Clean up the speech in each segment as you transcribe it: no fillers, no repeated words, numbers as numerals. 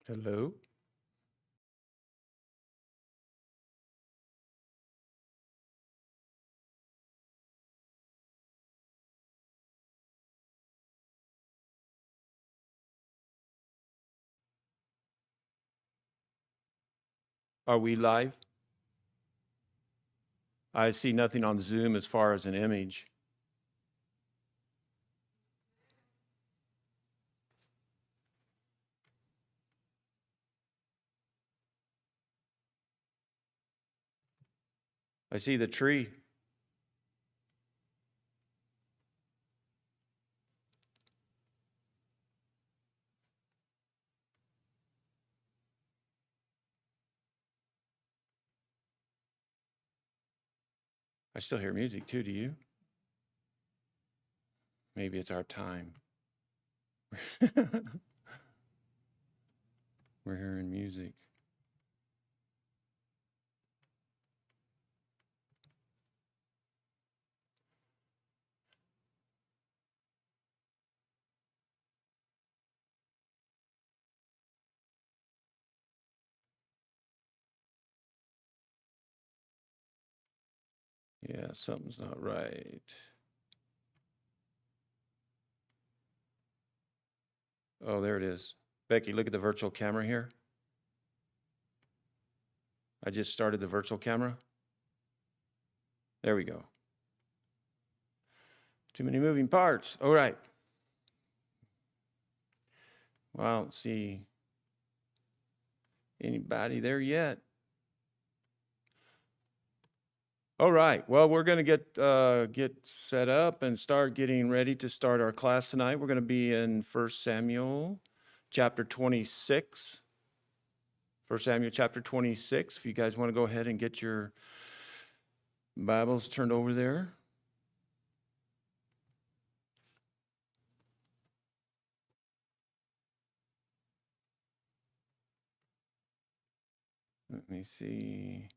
Hello? Are we live? I see nothing on Zoom as far as an image. I see the tree. I still hear music too, do you? Maybe it's our time. We're hearing music. Yeah, something's not right. Oh, there it is. Becky, look at the virtual camera here. I just started the virtual camera. There we go. Too many moving parts. All right. Well, I don't see anybody there yet. All right. Well, we're going to get set up and start getting ready to start our class tonight. We're going to be in 1 Samuel chapter 26. 1 Samuel chapter 26. If you guys want to go ahead and get your Bibles turned over there. Let me see.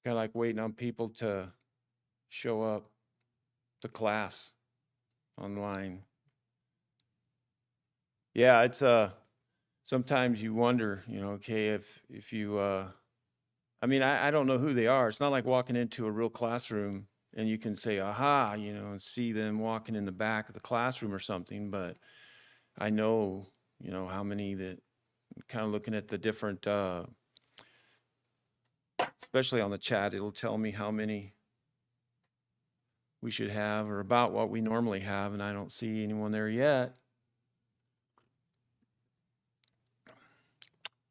Kind of like waiting on people to show up to class online. Yeah, it's sometimes you wonder, okay, if you I mean, I don't know who they are. It's not like walking into a real classroom and you can say, aha, and see them walking in the back of the classroom or something. But I know, how many that kind of looking at the different, especially on the chat, it'll tell me how many we should have or about what we normally have. And I don't see anyone there yet.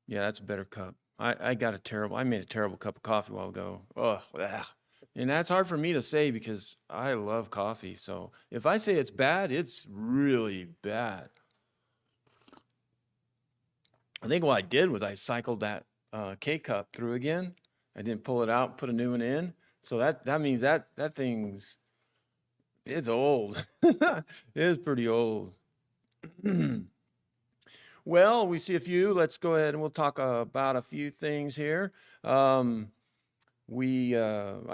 Yeah, that's a better cup. I made a terrible cup of coffee a while ago. Ugh. And that's hard for me to say because I love coffee. So if I say it's bad, it's really bad. I think what I did was I cycled that K-cup through again. I didn't pull it out, put a new one in. So that means that it's old. It is pretty old. Well, we see a few. Let's go ahead and we'll talk about a few things here. I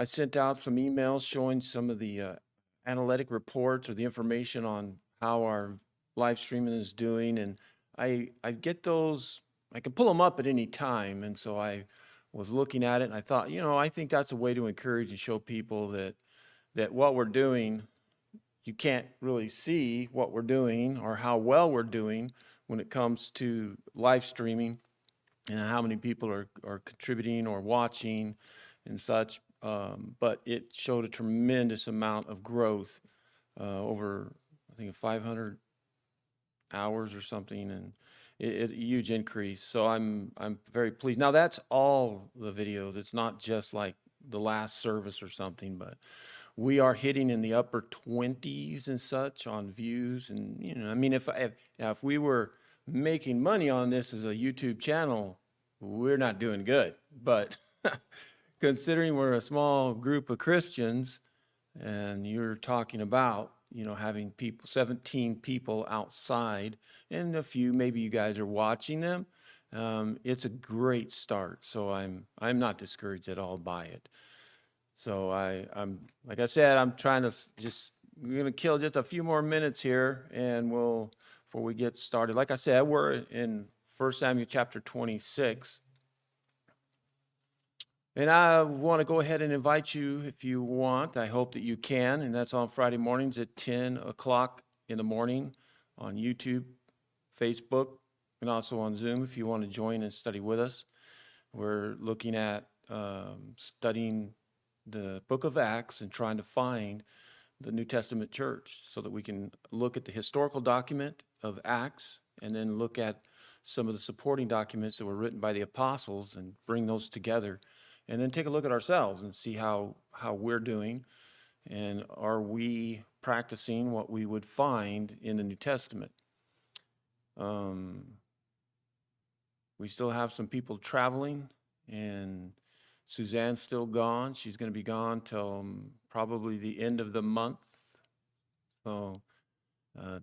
sent out some emails showing some of the analytic reports or the information on how our live streaming is doing, and I get those. I can pull them up at any time, and so I was looking at it and I thought, I think that's a way to encourage and show people that what we're doing, you can't really see what we're doing or how well we're doing when it comes to live streaming and how many people are contributing or watching and such. But it showed a tremendous amount of growth over, I think, 500 hours or something, and a huge increase. So I'm very pleased. Now that's all the videos. It's not just like the last service or something, but we are hitting in the upper 20s and such on views. And I mean, if we were making money on this as a YouTube channel, we're not doing good. But considering we're a small group of Christians, and you're talking about, having people, 17 people outside, and a few, maybe you guys are watching them. It's a great start. So I'm not discouraged at all by it. So I'm like I said, I'm trying to we're gonna kill just a few more minutes here, and before we get started. Like I said, we're in 1 Samuel chapter 26. And I want to go ahead and invite you, if you want. I hope that you can. And that's on Friday mornings at 10 o'clock in the morning on YouTube, Facebook, and also on Zoom if you want to join and study with us. We're looking at studying the book of Acts and trying to find the New Testament church so that we can look at the historical document of Acts and then look at some of the supporting documents that were written by the apostles and bring those together. And then take a look at ourselves and see how we're doing, and are we practicing what we would find in the New Testament. We still have some people traveling, and Suzanne's still gone. She's going to be gone till probably the end of the month. So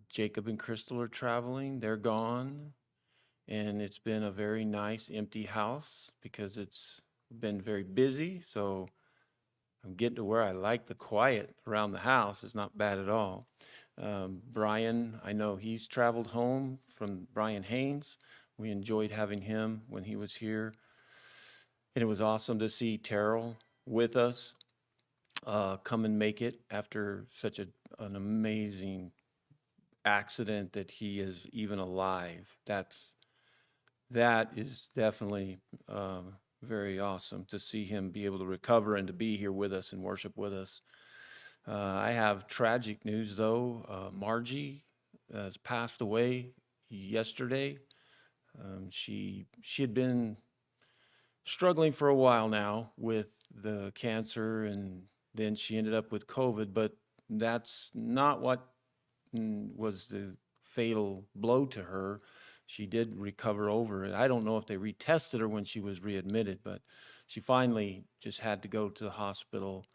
Jacob and Crystal are traveling. They're gone. And it's been a very nice empty house because it's been very busy, so I'm getting to where I like the quiet around the house. It's not bad at all. Brian, I know he's traveled home from Brian Haynes. We enjoyed having him when he was here. And it was awesome to see Terrell with us come and make it after such an amazing accident that he is even alive. That is definitely very awesome to see him be able to recover and to be here with us and worship with us. I have tragic news, though. Margie has passed away yesterday. She had been struggling for a while now with the cancer, and then she ended up with COVID, but that's not what was the fatal blow to her. She did recover over it. I don't know if they retested her when she was readmitted, but she finally just had to go to the hospital,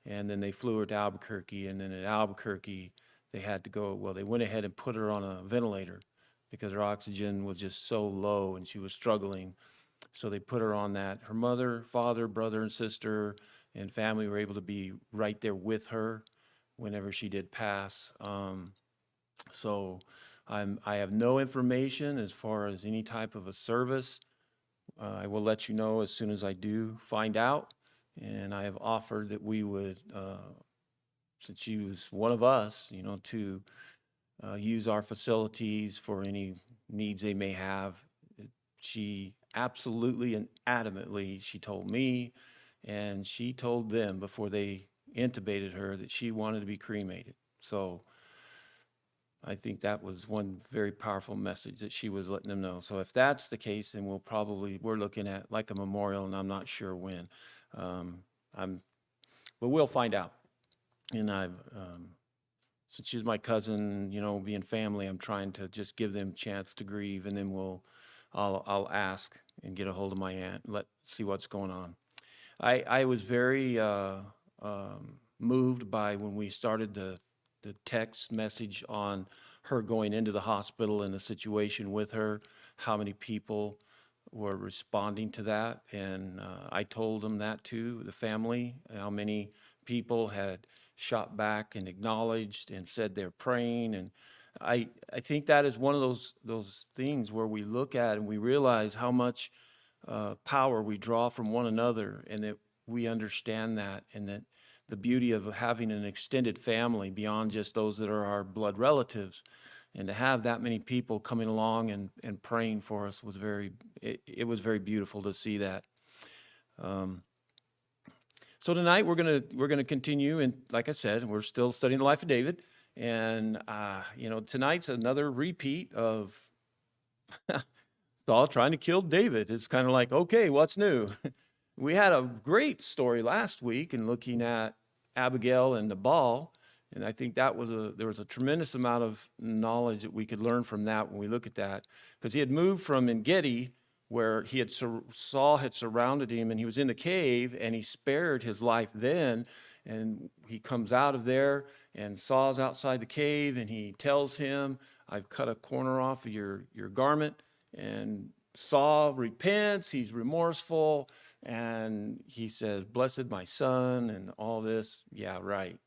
and then they flew her to Albuquerque, and then at Albuquerque, they had to go, well, they went ahead and put her on a ventilator because her oxygen was just so low and she was struggling. So they put her on that. Her mother, father, brother, and sister and family were able to be right there with her whenever she did pass. So I have no information as far as any type of a service. I will let you know as soon as I do find out. And I have offered that we would, since she was one of us, to use our facilities for any needs they may have. She absolutely and adamantly, she told me, and she told them before they intubated her that she wanted to be cremated. So I think that was one very powerful message that she was letting them know. So if that's the case, then we're looking at like a memorial, and I'm not sure when. But we'll find out. And since she's my cousin, being family, I'm trying to just give them a chance to grieve, and then I'll ask and get a hold of my aunt and see what's going on. I was very moved by when we started the text message on her going into the hospital and the situation with her, how many people were responding to that. And I told them that too, the family, how many people had shot back and acknowledged and said they're praying. And I think that is one of those things where we look at and we realize how much power we draw from one another, and that we understand that, and that the beauty of having an extended family beyond just those that are our blood relatives, and to have that many people coming along and praying for us was it was very beautiful to see that. So tonight we're gonna continue, and like I said, we're still studying the life of David, and tonight's another repeat of Saul trying to kill David. It's kind of like, okay, what's new? We had a great story last week in looking at Abigail and Nabal, and I think there was a tremendous amount of knowledge that we could learn from that when we look at that, because he had moved from En-Gedi where Saul had surrounded him, and he was in the cave, and he spared his life then. And he comes out of there, and Saul's outside the cave, and he tells him, I've cut a corner off of your garment. And Saul repents, he's remorseful, and he says, blessed my son, and all this. Yeah, right.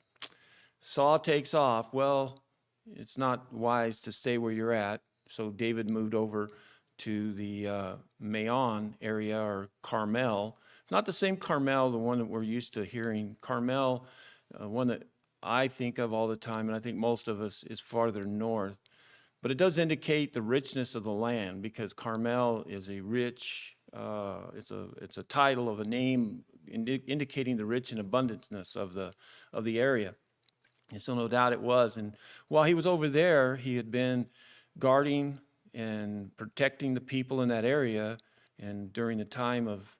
Saul takes off. Well, it's not wise to stay where you're at. So David moved over to the Maon area, or Carmel. Not the same Carmel, the one that we're used to hearing. Carmel, one that I think of all the time, and I think most of us, is farther north. But it does indicate the richness of the land, because Carmel is a rich, it's a title of a name indicating the rich and abundanceness of the area. And so no doubt it was. And while he was over there, he had been guarding and protecting the people in that area. And during the time of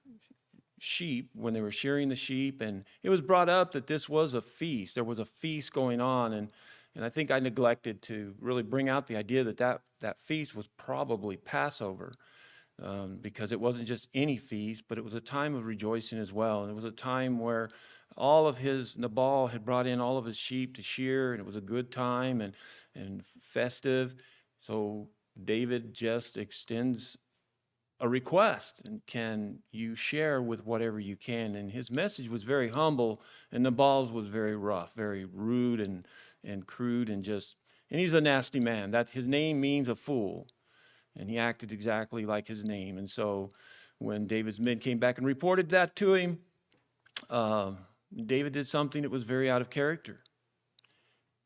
sheep, when they were shearing the sheep, and it was brought up that this was a feast. There was a feast going on. And I think I neglected to really bring out the idea that feast was probably Passover, because it wasn't just any feast, but it was a time of rejoicing as well. And it was a time where Nabal had brought in all of his sheep to shear, and it was a good time and festive. So David just extends a request, and can you share with whatever you can? And his message was very humble, and Nabal's was very rough, very rude and crude, and he's a nasty man. That his name means a fool, and he acted exactly like his name. And so when David's men came back and reported that to him, David did something that was very out of character.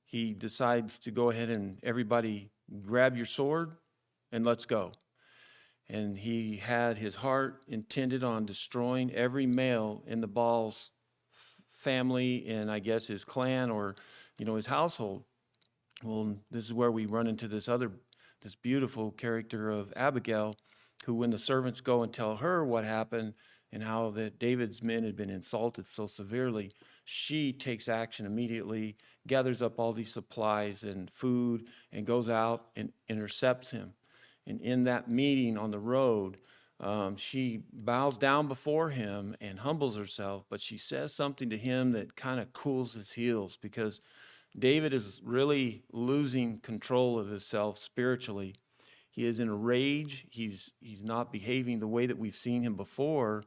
He decides to go ahead and everybody grab your sword and let's go. And he had his heart intended on destroying every male in Nabal's family, and I guess his clan, or his household. Well, this is where we run into this beautiful character of Abigail, who, when the servants go and tell her what happened and how that David's men had been insulted so severely, she takes action immediately, gathers up all these supplies and food, and goes out and intercepts him. And in that meeting on the road, she bows down before him and humbles herself, but she says something to him that kind of cools his heels, because David is really losing control of himself spiritually. He is in a rage. He's not behaving the way that we've seen him before.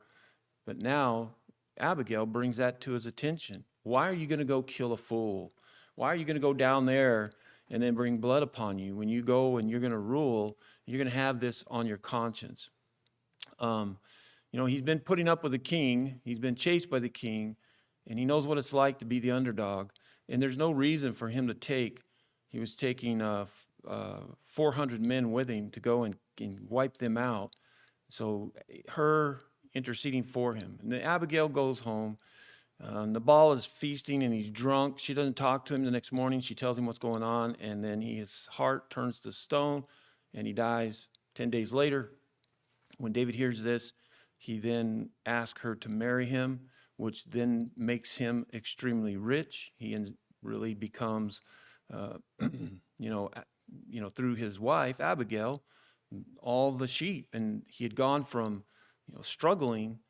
But now Abigail brings that to his attention. Why are you going to go kill a fool? Why are you going to go down there and then bring blood upon you? When you go and you're going to rule, you're going to have this on your conscience. He's been putting up with the king. He's been chased by the king, and he knows what it's like to be the underdog. And there's no reason for him to he was taking 400 men with him to go and wipe them out. So her interceding for him. And then Abigail goes home. Nabal is feasting and he's drunk. She doesn't talk to him the next morning. She tells him what's going on, and then his heart turns to stone and he dies 10 days later. When David hears this, he then asks her to marry him, which then makes him extremely rich. He really becomes, through his wife, Abigail, all the sheep. And he had gone from, struggling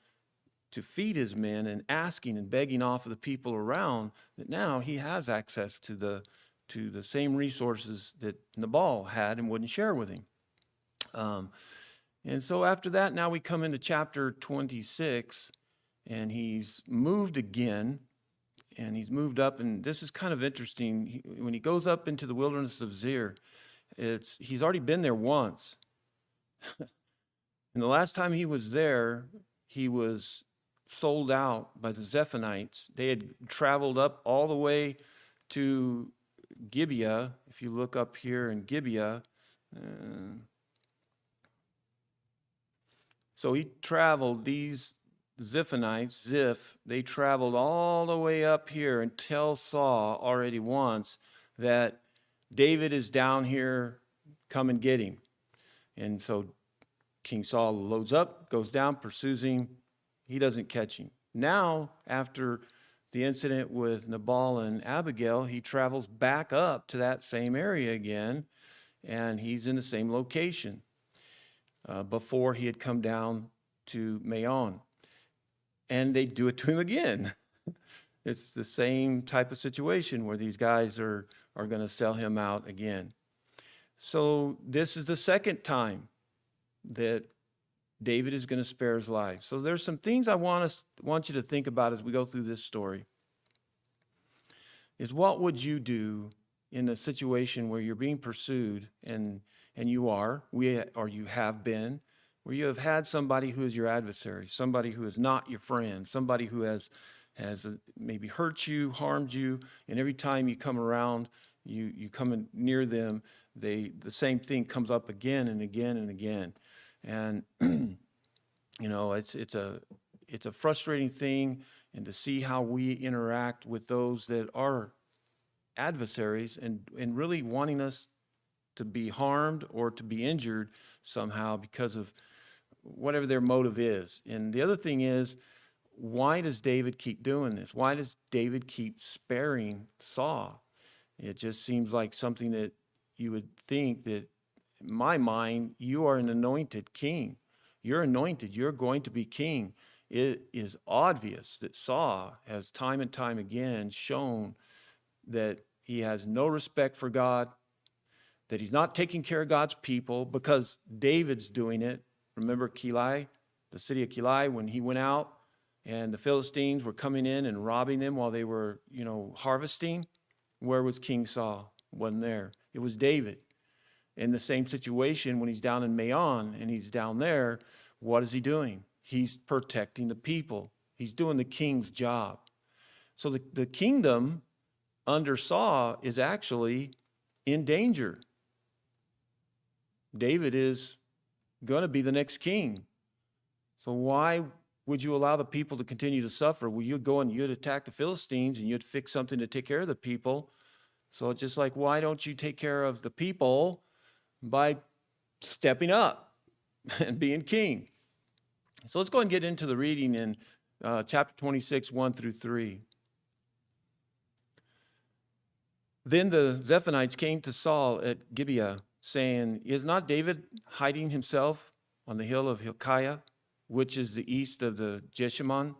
to feed his men and asking and begging off of the people around, that now he has access to the same resources that Nabal had and wouldn't share with him. And so after that, now we come into chapter 26, and he's moved again, and he's moved up, and this is kind of interesting. When he goes up into the wilderness of Zir, he's already been there once. And the last time he was there, he was sold out by the Zephonites. They had traveled up all the way to Gibeah. If you look up here in Gibeah, so he traveled, these Zephonites, they traveled all the way up here and tell Saul already once that David is down here, come and get him. And so King Saul loads up, goes down, pursues him. He doesn't catch him. Now, after the incident with Nabal and Abigail, he travels back up to that same area again, and he's in the same location. before he had come down to Maon. And they do it to him again. It's the same type of situation where these guys are going to sell him out again. So this is the second time that David is going to spare his life. So there's some things I want you to think about as we go through this story. Is what would you do in a situation where you're being pursued, and you have been, where you have had somebody who is your adversary, somebody who is not your friend, somebody who has maybe hurt you, harmed you, and every time you come around, you come in near them, the same thing comes up again and again and again. And it's a frustrating thing, and to see how we interact with those that are adversaries and really wanting us to be harmed or to be injured somehow because of whatever their motive is. And the other thing is, why does David keep doing this? Why does David keep sparing Saul? It just seems like something that you would think that, in my mind, you are an anointed king. You're anointed. You're going to be king. It is obvious that Saul has time and time again shown that he has no respect for God, that he's not taking care of God's people because David's doing it. Remember Keilah, the city of Keilah, when he went out and the Philistines were coming in and robbing them while they were, harvesting? Where was King Saul? Wasn't there. It was David. In the same situation, when he's down in Maon and he's down there, what is he doing? He's protecting the people. He's doing the king's job. So the kingdom under Saul is actually in danger. David is going to be the next king. So why would you allow the people to continue to suffer? Well, you'd go and you'd attack the Philistines and you'd fix something to take care of the people. So it's just like, why don't you take care of the people by stepping up and being king? So let's go and get into the reading in chapter 26, 1 through 3. Then the Zephonites came to Saul at Gibeah, saying, Is not David hiding himself on the hill of Hilkiah, which is the east of the Jeshimon?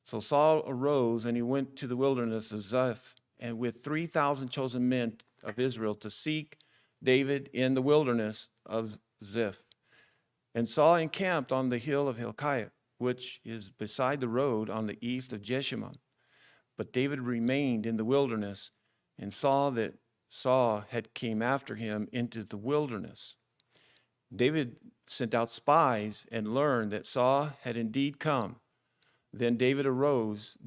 So Saul arose, and he went to the wilderness of Ziph, and with 3,000 chosen men of Israel to seek David in the wilderness of Ziph. And Saul encamped on the hill of Hilkiah, which is beside the road on the east of Jeshimon. But David remained in the wilderness, and saw that Saul had came after him into the wilderness. David sent out spies and learned that Saul had indeed come. Then David rose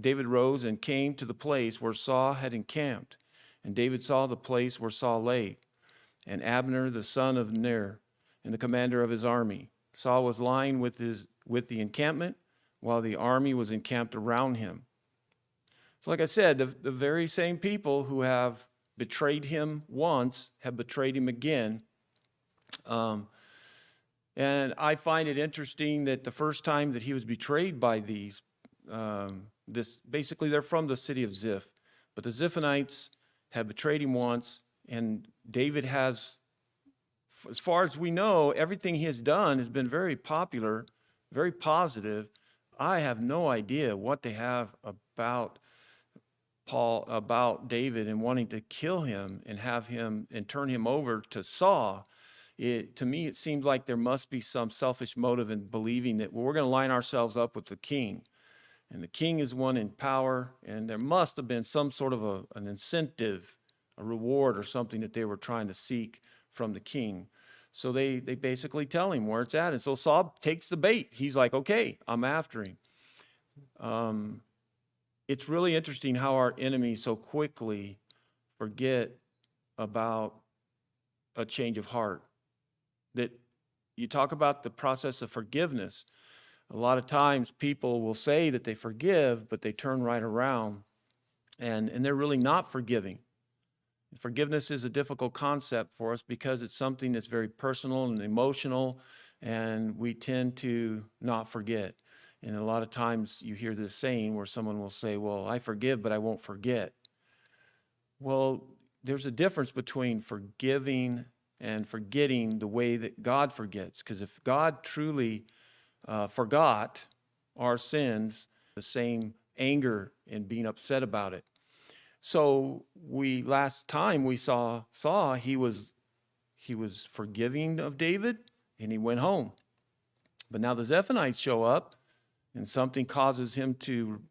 and came to the place where Saul had encamped. And David saw the place where Saul lay, and Abner the son of Ner, and the commander of his army. Saul was lying with the encampment, while the army was encamped around him. So like I said, the very same people who have betrayed him once have betrayed him again. And I find it interesting that the first time that he was betrayed by these, basically they're from the city of Ziph, but the Ziphonites have betrayed him once, and David has, as far as we know, everything he has done has been very popular, very positive. I have no idea what they have about David and wanting to kill him and have him and turn him over to Saul. To me, it seems like there must be some selfish motive in believing that, well, we're going to line ourselves up with the king. And the king is one in power, and there must have been some sort of an incentive, a reward or something that they were trying to seek from the king. So they basically tell him where it's at. And so Saul takes the bait. He's like, okay, I'm after him. It's really interesting how our enemies so quickly forget about a change of heart. That you talk about the process of forgiveness. A lot of times people will say that they forgive, but they turn right around and they're really not forgiving. Forgiveness is a difficult concept for us because it's something that's very personal and emotional, and we tend to not forget. And a lot of times you hear this saying where someone will say, well, I forgive, but I won't forget. Well, there's a difference between forgiving and forgetting the way that God forgets. Because if God truly forgot our sins, the same anger and being upset about it. So last time we saw he was forgiving of David, and he went home. But now the Zephonites show up, and something causes him to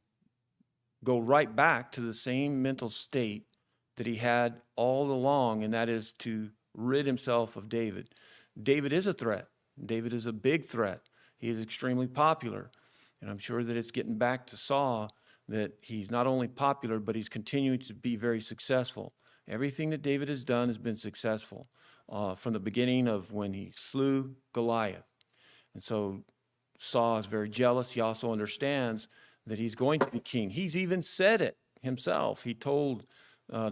go right back to the same mental state that he had all along, and that is to rid himself of David. David is a threat. David is a big threat. He is extremely popular. And I'm sure that it's getting back to Saul that he's not only popular, but he's continuing to be very successful. Everything that David has done has been successful from the beginning of when he slew Goliath. And so Saul is very jealous. He also understands that he's going to be king. He's even said it himself. He told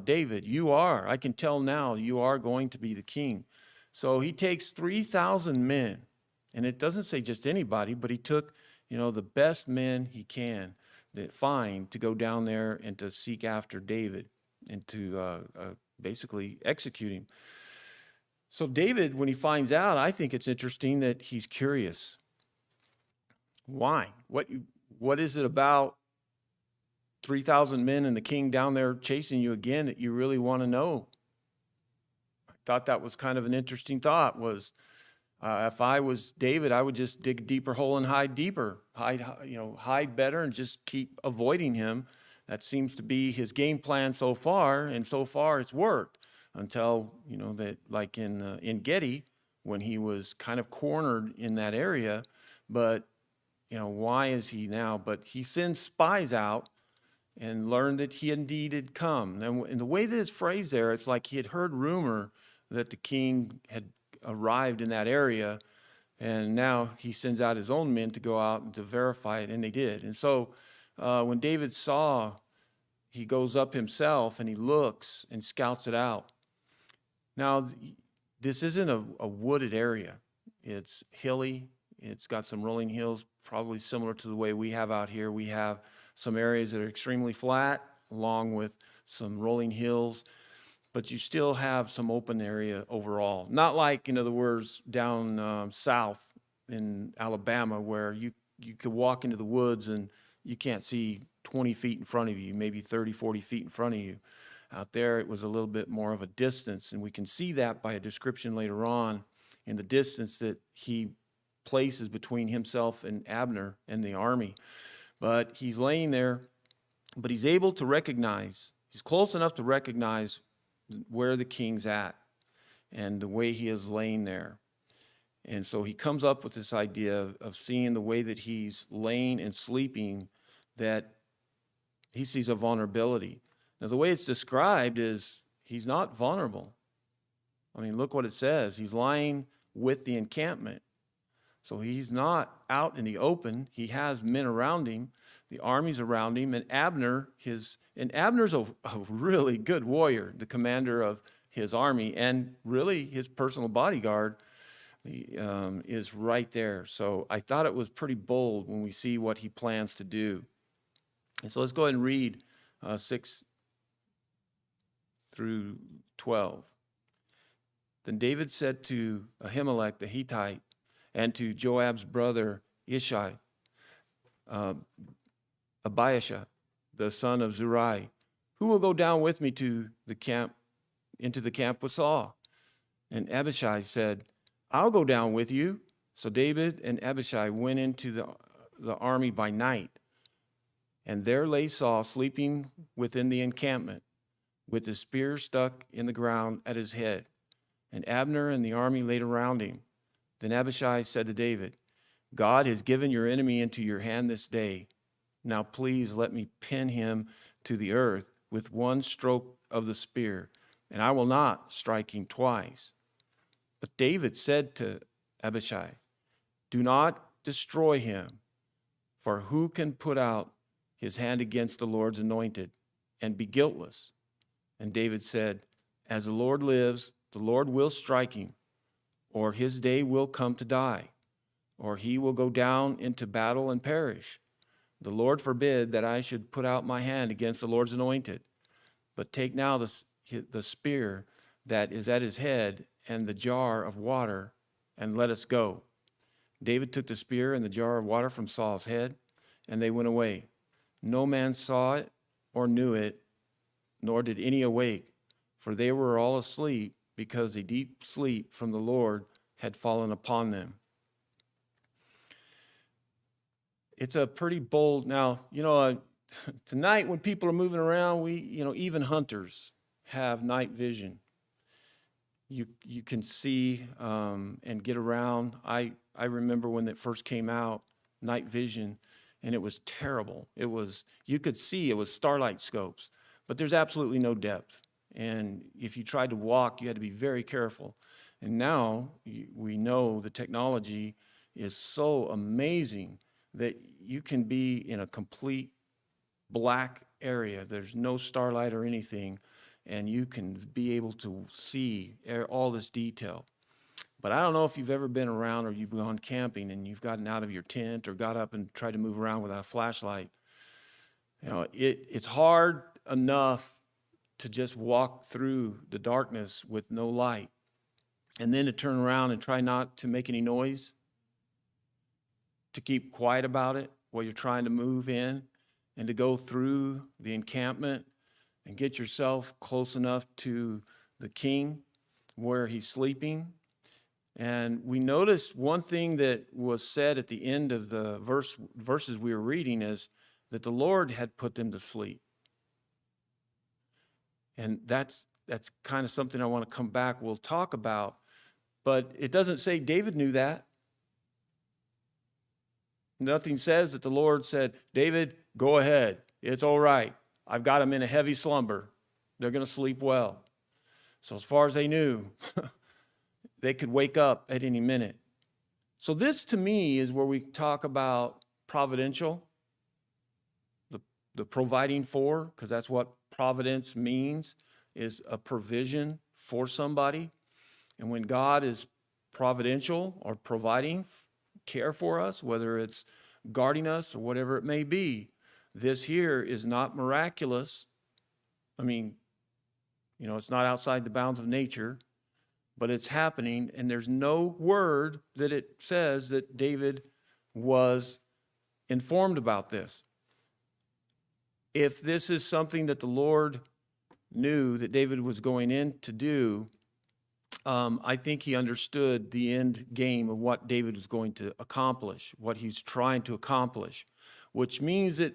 David, I can tell now, you are going to be the king. So he takes 3,000 men, and it doesn't say just anybody, but he took, the best men he can find to go down there and to seek after David and to basically execute him. So David, when he finds out, I think it's interesting that he's curious. Why? What is it about 3,000 men and the king down there chasing you again that you really want to know? I thought that was kind of an interesting thought. If I was David, I would just dig a deeper hole and hide deeper, hide better, and just keep avoiding him. That seems to be his game plan so far, and so far it's worked until that, like in Gedi, when he was kind of cornered in that area. But why is he now? But he sends spies out and learned that he indeed had come. And the way that it's phrased there, it's like he had heard rumor that the king had arrived in that area, and now he sends out his own men to go out and to verify it, and they did. And so when David saw, he goes up himself and he looks and scouts it out. Now, this isn't a wooded area. It's hilly. It's got some rolling hills, probably similar to the way we have out here. We have some areas that are extremely flat, along with some rolling hills, but you still have some open area overall. Not like, in other words, down south in Alabama, where you could walk into the woods and you can't see 20 feet in front of you, maybe 30, 40 feet in front of you. Out there, it was a little bit more of a distance, and we can see that by a description later on in the distance that he places between himself and Abner and the army. But he's laying there, but he's able to recognize, he's close enough to recognize where the king's at and the way he is laying there. And so he comes up with this idea of seeing the way that he's laying and sleeping, that he sees a vulnerability. Now, the way it's described is he's not vulnerable. I mean, look what it says. He's lying with the encampment. So he's not out in the open. He has men around him. The army's around him. And Abner's a really good warrior, the commander of his army, and really his personal bodyguard is right there. So I thought it was pretty bold when we see what he plans to do. And so let's go ahead and read 6 through 12. Then David said to Ahimelech the Hittite and to Joab's brother Ishai, Abiashai, the son of Zeruiah, who will go down with me to the camp, into the camp with Saul? And Abishai said, I'll go down with you. So David and Abishai went into the army by night. And there lay Saul sleeping within the encampment, with his spear stuck in the ground at his head. And Abner and the army laid around him. Then Abishai said to David, God has given your enemy into your hand this day. Now please let me pin him to the earth with one stroke of the spear, and I will not strike him twice. But David said to Abishai, do not destroy him, for who can put out his hand against the Lord's anointed and be guiltless? And David said, as the Lord lives, the Lord will strike him, or his day will come to die, or he will go down into battle and perish. The Lord forbid that I should put out my hand against the Lord's anointed. But take now the spear that is at his head and the jar of water, and let us go. David took the spear and the jar of water from Saul's head, and they went away. No man saw it or knew it, nor did any awake, for they were all asleep, because a deep sleep from the Lord had fallen upon them. It's a pretty bold, now, tonight when people are moving around, even hunters have night vision. You can see and get around. I remember when it first came out, night vision, and it was terrible. You could see it was starlight scopes, but there's absolutely no depth. And if you tried to walk, you had to be very careful. And now we know the technology is so amazing that you can be in a complete black area. There's no starlight or anything, and you can be able to see all this detail. But I don't know if you've ever been around or you've gone camping and you've gotten out of your tent or got up and tried to move around without a flashlight. It's hard enough to just walk through the darkness with no light, and then to turn around and try not to make any noise, to keep quiet about it while you're trying to move in, and to go through the encampment and get yourself close enough to the king where he's sleeping. And we notice one thing that was said at the end of the verses we were reading is that the Lord had put them to sleep. And that's kind of something I want to come back, we'll talk about. But it doesn't say David knew that. Nothing says that the Lord said, David, go ahead. It's all right. I've got them in a heavy slumber. They're going to sleep well. So as far as they knew, they could wake up at any minute. So this to me is where we talk about providential, the providing for, because that's what providence means, is a provision for somebody. And when God is providential or providing care for us, whether it's guarding us or whatever it may be, this here is not miraculous. I mean, it's not outside the bounds of nature, but it's happening, and there's no word that it says that David was informed about this. If this is something that the Lord knew that David was going in to do, I think he understood the end game of what David was going to accomplish, what he's trying to accomplish, which means that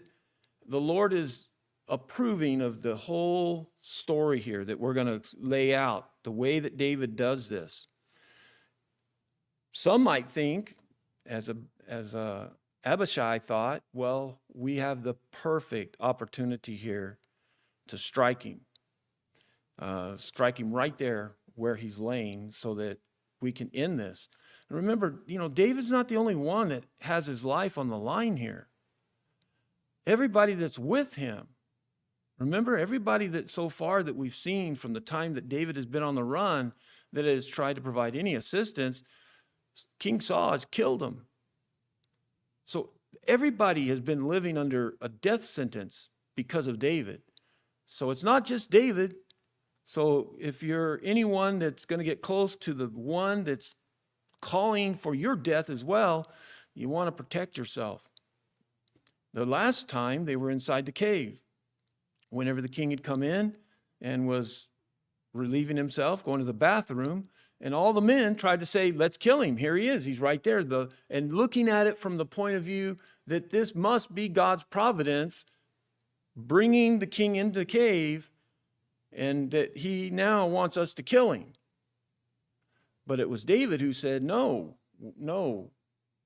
the Lord is approving of the whole story here that we're going to lay out, the way that David does this. Some might think, as Abishai thought, well, we have the perfect opportunity here to strike him right there where he's laying so that we can end this. And remember, David's not the only one that has his life on the line here. Everybody that's with him, remember, everybody that so far that we've seen from the time that David has been on the run that has tried to provide any assistance, King Saul has killed him. So everybody has been living under a death sentence because of David. So it's not just David. So if you're anyone that's going to get close to the one that's calling for your death as well, you want to protect yourself. The last time they were inside the cave, whenever the king had come in and was relieving himself, going to the bathroom, and all the men tried to say, let's kill him. Here he is. He's right there. And looking at it from the point of view that this must be God's providence, bringing the king into the cave, and that he now wants us to kill him. But it was David who said, no,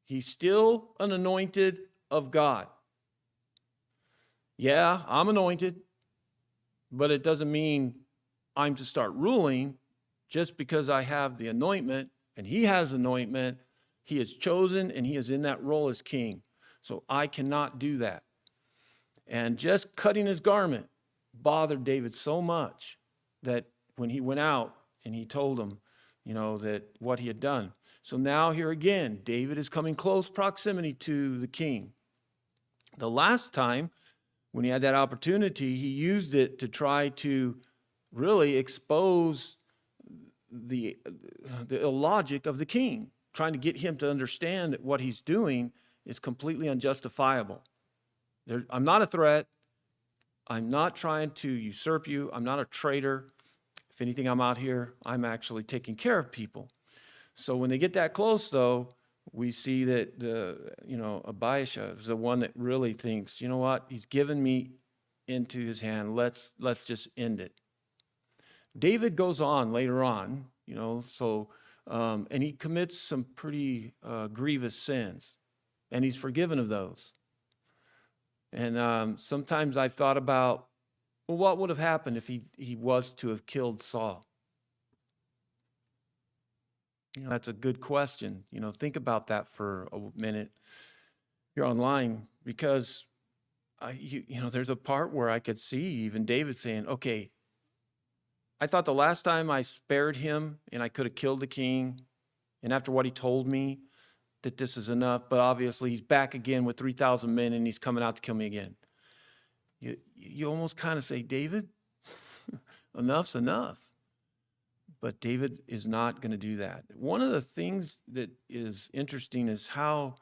he's still an anointed of God. Yeah, I'm anointed, but it doesn't mean I'm to start ruling just because I have the anointment and he has anointment. He is chosen and he is in that role as king. So I cannot do that. And just cutting his garment bothered David so much that when he went out and he told him, that what he had done. So now here again, David is coming close proximity to the king. The last time when he had that opportunity, he used it to try to really expose the illogic of the king, trying to get him to understand that what he's doing is completely unjustifiable. I'm not a threat. I'm not trying to usurp you. I'm not a traitor. If anything, I'm out here, I'm actually taking care of people. So when they get that close, though, we see that Abishai is the one that really thinks, you know what, he's given me into his hand. Let's just end it. David goes on later on, and he commits some pretty grievous sins, and he's forgiven of those. And sometimes I've thought about, well, what would have happened if he was to have killed Saul? That's a good question. Think about that for a minute. You're online, because there's a part where I could see even David saying, okay, I thought the last time I spared him and I could have killed the king, and after what he told me, that this is enough, but obviously he's back again with 3,000 men and he's coming out to kill me again. You almost kind of say, David, enough's enough. But David is not going to do that. One of the things that is interesting is how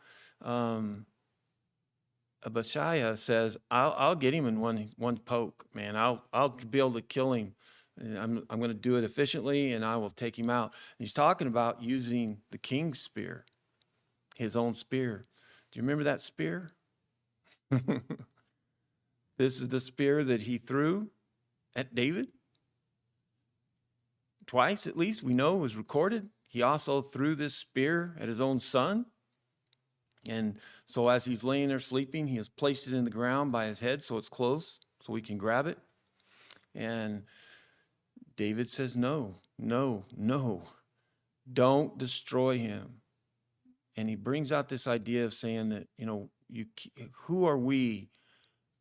Abishai says, I'll get him in one poke, man. I'll be able to kill him. I'm going to do it efficiently, and I will take him out. And he's talking about using the king's spear, his own spear. Do you remember that spear? This is the spear that he threw at David. Twice, at least, we know was recorded. He also threw this spear at his own son. And so as he's laying there sleeping, he has placed it in the ground by his head so it's close, so he can grab it. And David says, no, don't destroy him. And he brings out this idea of saying that, who are we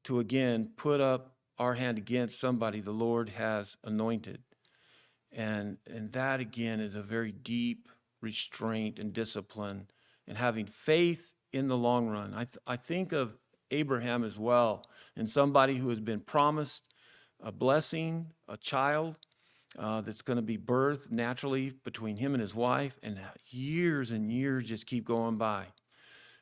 to again put up our hand against somebody the Lord has anointed? And that again is a very deep restraint and discipline, and having faith in the long run. I think of Abraham as well, and somebody who has been promised a blessing, a child that's going to be birthed naturally between him and his wife, and years and years just keep going by.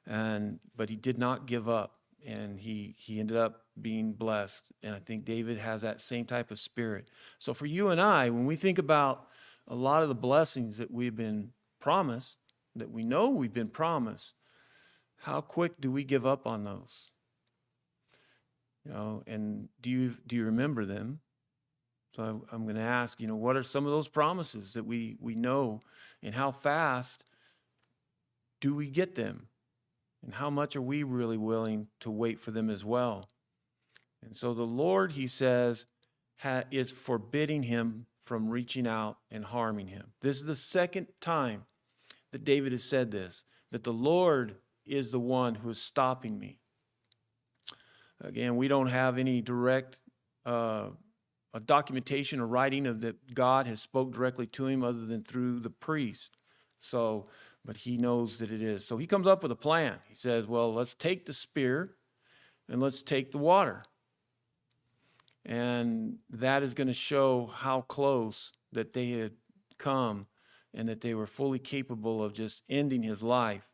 But he did not give up, and he ended up being blessed. And I think David has that same type of spirit. So for you and I, when we think about a lot of the blessings that we've been promised, that we know we've been promised, how quick do we give up on those? And do you remember them? So I'm going to ask, what are some of those promises that we know, and how fast do we get them? And how much are we really willing to wait for them as well? And so the Lord, he says, is forbidding him from reaching out and harming him. This is the second time that David has said this, that the Lord is the one who is stopping me. Again, we don't have any direct a documentation or writing of that God has spoke directly to him other than through the priest. But he knows that it is. So he comes up with a plan. He says, well, let's take the spear and let's take the water. And that is going to show how close that they had come, and that they were fully capable of just ending his life.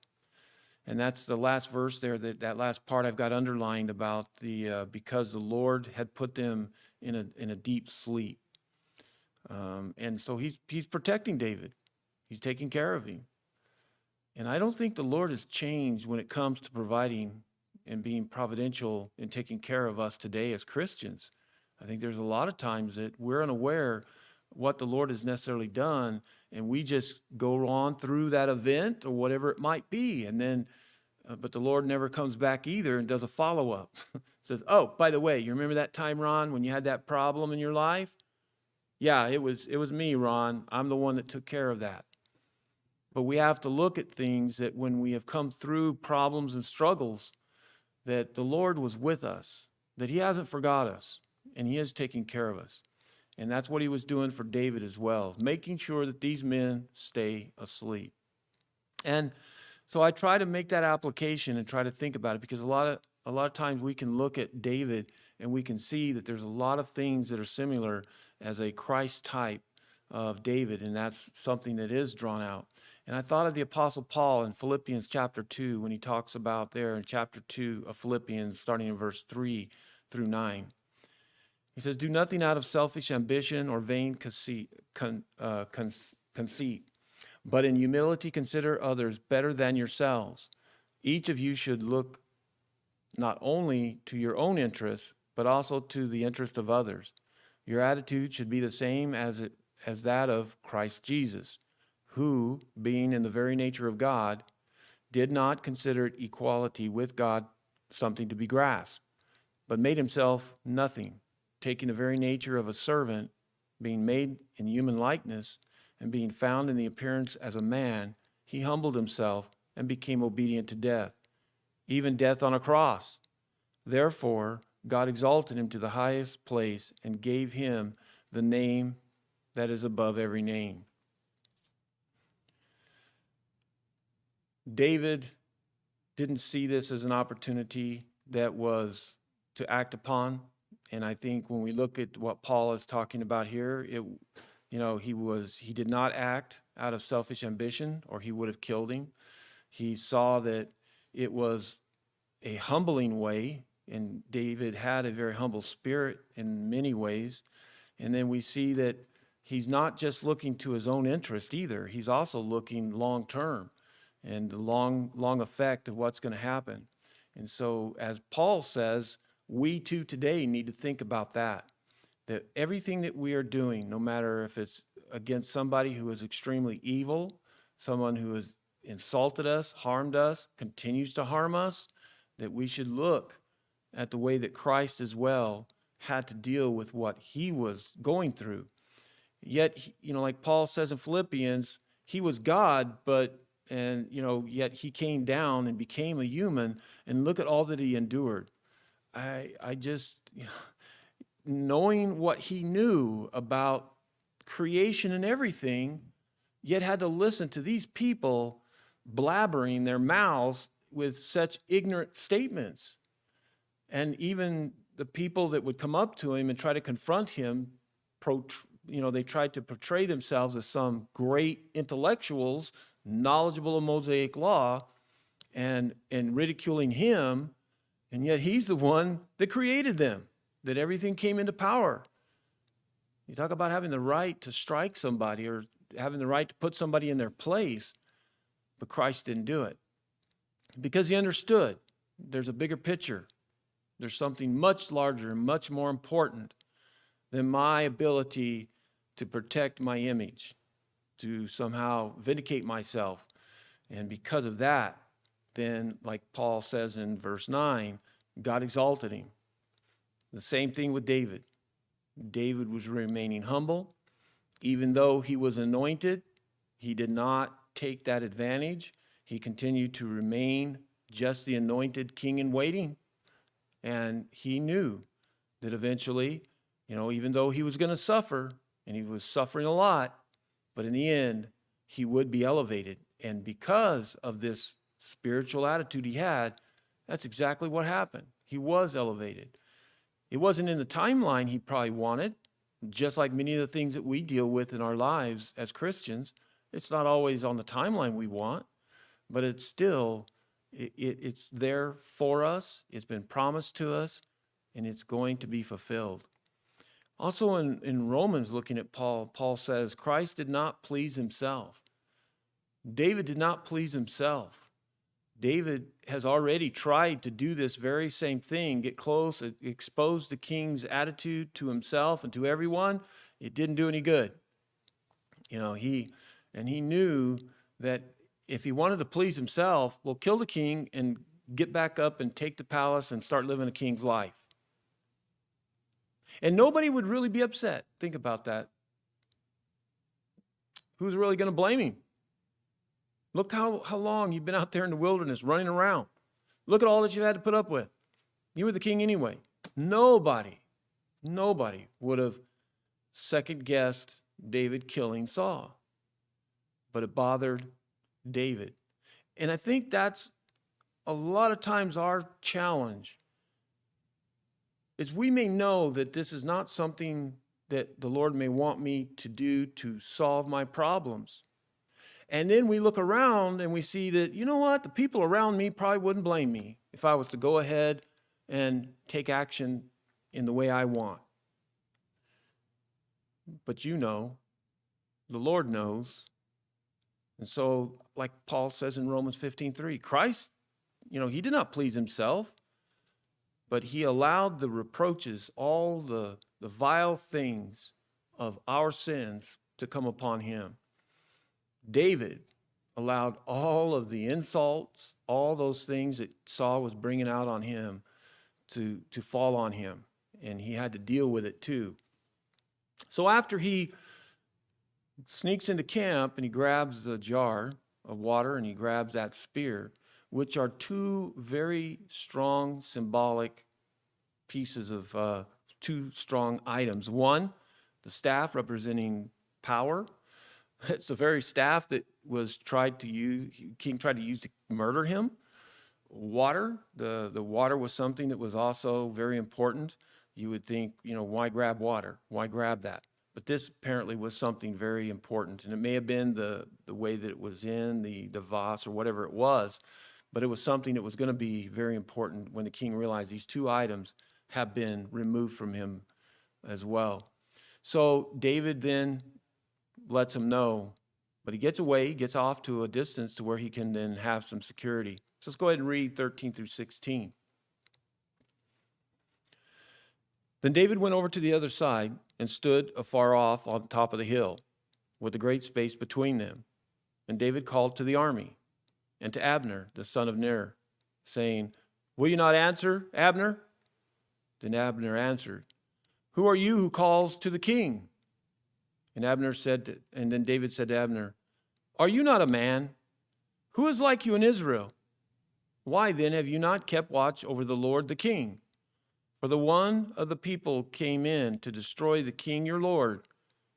And that's the last verse there, that last part I've got underlined about because the Lord had put them in a deep sleep. And so he's protecting David. He's taking care of him. And I don't think the Lord has changed when it comes to providing and being providential and taking care of us today as Christians. I think there's a lot of times that we're unaware what the Lord has necessarily done, and we just go on through that event or whatever it might be, and then, but the Lord never comes back either and does a follow-up. Says, oh, by the way, you remember that time, Ron, when you had that problem in your life? Yeah, it was me, Ron. I'm the one that took care of that. But we have to look at things that when we have come through problems and struggles, that the Lord was with us, that he hasn't forgot us, and he is taking care of us. And that's what he was doing for David as well, making sure that these men stay asleep. And so I try to make that application and try to think about it, because a lot of times we can look at David and we can see that there's a lot of things that are similar as a Christ type of David, and that's something that is drawn out. And I thought of the Apostle Paul in Philippians chapter 2 when he talks about there in chapter 2 of Philippians, starting in verse 3 through 9. He says, "Do nothing out of selfish ambition or vain conceit, but in humility consider others better than yourselves. Each of you should look not only to your own interests, but also to the interest of others. Your attitude should be the same as that of Christ Jesus, who, being in the very nature of God, did not consider equality with God something to be grasped, but made himself nothing, taking the very nature of a servant, being made in human likeness, and being found in the appearance as a man, he humbled himself and became obedient to death, even death on a cross. Therefore, God exalted him to the highest place and gave him the name that is above every name." David didn't see this as an opportunity that was to act upon. And I think when we look at what Paul is talking about here, he did not act out of selfish ambition, or he would have killed him. He saw that it was a humbling way, and David had a very humble spirit in many ways. And then we see that he's not just looking to his own interest either. He's also looking long term and the long effect of what's going to happen. And so, as Paul says, we too today need to think about that everything that we are doing, no matter if it's against somebody who is extremely evil, someone who has insulted us, harmed us, continues to harm us, that we should look at the way that Christ as well had to deal with what he was going through. Yet, like Paul says in Philippians, he was God, yet he came down and became a human, and look at all that he endured. I just, knowing what he knew about creation and everything, yet had to listen to these people blabbering their mouths with such ignorant statements. And even the people that would come up to him and try to confront him, they tried to portray themselves as some great intellectuals, knowledgeable of Mosaic law, and ridiculing him, and yet he's the one that created them, that everything came into power. You talk about having the right to strike somebody or having the right to put somebody in their place, but Christ didn't do it because he understood there's a bigger picture. There's something much larger and much more important than my ability to protect my image, to somehow vindicate myself. And because of that, then, like Paul says in verse 9, God exalted him. The same thing with David. David was remaining humble. Even though he was anointed, he did not take that advantage. He continued to remain just the anointed king in waiting. And he knew that eventually, even though he was going to suffer, and he was suffering a lot, but in the end, he would be elevated. And because of this spiritual attitude he had, that's exactly what happened. He was elevated. It wasn't in the timeline he probably wanted, just like many of the things that we deal with in our lives as Christians. It's not always on the timeline we want, but it's still, it's there for us. It's been promised to us, and it's going to be fulfilled. Also in Romans, looking at Paul says, Christ did not please himself. David did not please himself. David has already tried to do this very same thing, get close, expose the king's attitude to himself and to everyone. It didn't do any good. He knew that if he wanted to please himself, well, kill the king and get back up and take the palace and start living a king's life. And nobody would really be upset. Think about that. Who's really going to blame him? Look how long you've been out there in the wilderness running around. Look at all that you've had to put up with. You were the king anyway. Nobody would have second-guessed David killing Saul. But it bothered David. And I think that's a lot of times our challenge, is we may know that this is not something that the Lord may want me to do to solve my problems? And then we look around and we see that, you know what, the people around me probably wouldn't blame me if I was to go ahead and take action in the way I want. But you know, the Lord knows. And so, like Paul says in Romans 15:3, Christ, he did not please himself, but he allowed the reproaches, all the vile things of our sins to come upon him. David allowed all of the insults, all those things that Saul was bringing out on him to fall on him, and he had to deal with it too. So after he sneaks into camp and he grabs the jar of water and he grabs that spear, which are two very strong symbolic pieces of two strong items. One, the staff representing power. It's the very staff that was King tried to use to murder him. Water, the water was something that was also very important. You would think, why grab water? Why grab that? But this apparently was something very important. And it may have been the way that it was in, the vase or whatever it was, but it was something that was going to be very important when the king realized these two items have been removed from him as well. So David then lets him know, but he gets away, he gets off to a distance to where he can then have some security. So let's go ahead and read 13 through 16. Then David went over to the other side and stood afar off on top of the hill, with a great space between them. And David called to the army and to Abner, the son of Ner, saying, "Will you not answer, Abner?" Then Abner answered, "Who are you who calls to the king?" And then David said to Abner, "Are you not a man? Who is like you in Israel? Why then have you not kept watch over the Lord the king? For the one of the people came in to destroy the king your lord.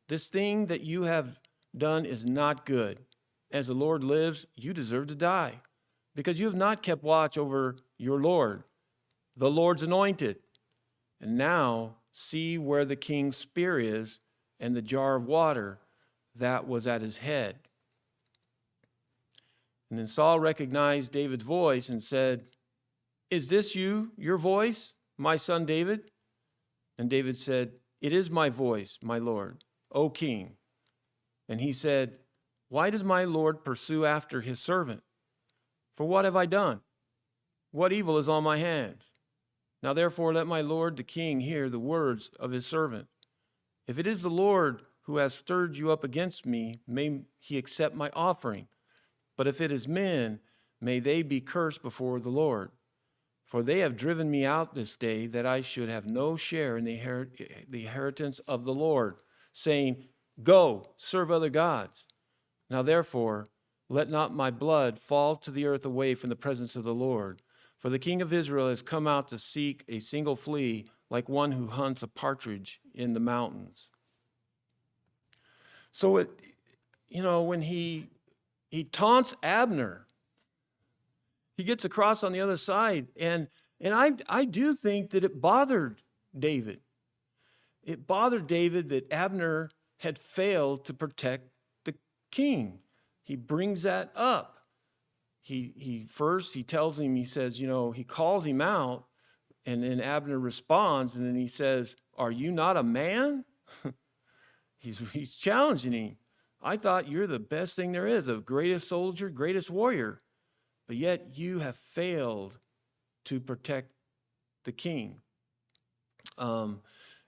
This thing that you have done is not good. As the Lord lives, you deserve to die, because you have not kept watch over your Lord, the Lord's anointed. And now see where the king's spear is and the jar of water that was at his head." And then Saul recognized David's voice and said, "Is this your voice, my son David?" And David said, "It is my voice, my lord, O king." And he said, "Why does my lord pursue after his servant? For what have I done? What evil is on my hands? Now therefore let my lord the king hear the words of his servant. If it is the Lord who has stirred you up against me, may he accept my offering. But if it is men, may they be cursed before the Lord. For they have driven me out this day, that I should have no share in the inheritance of the Lord, saying, 'Go, serve other gods.' Now therefore, let not my blood fall to the earth away from the presence of the Lord. For the king of Israel has come out to seek a single flea, like one who hunts a partridge in the mountains." So when he taunts Abner, he gets across on the other side, and I do think that it bothered David. It bothered David that Abner had failed to protect the king. He brings that up. He tells him, he says, he calls him out, and then Abner responds, and then he says, "Are you not a man?" He's challenging him. "I thought you're the best thing there is, the greatest soldier, greatest warrior, but yet you have failed to protect the king." And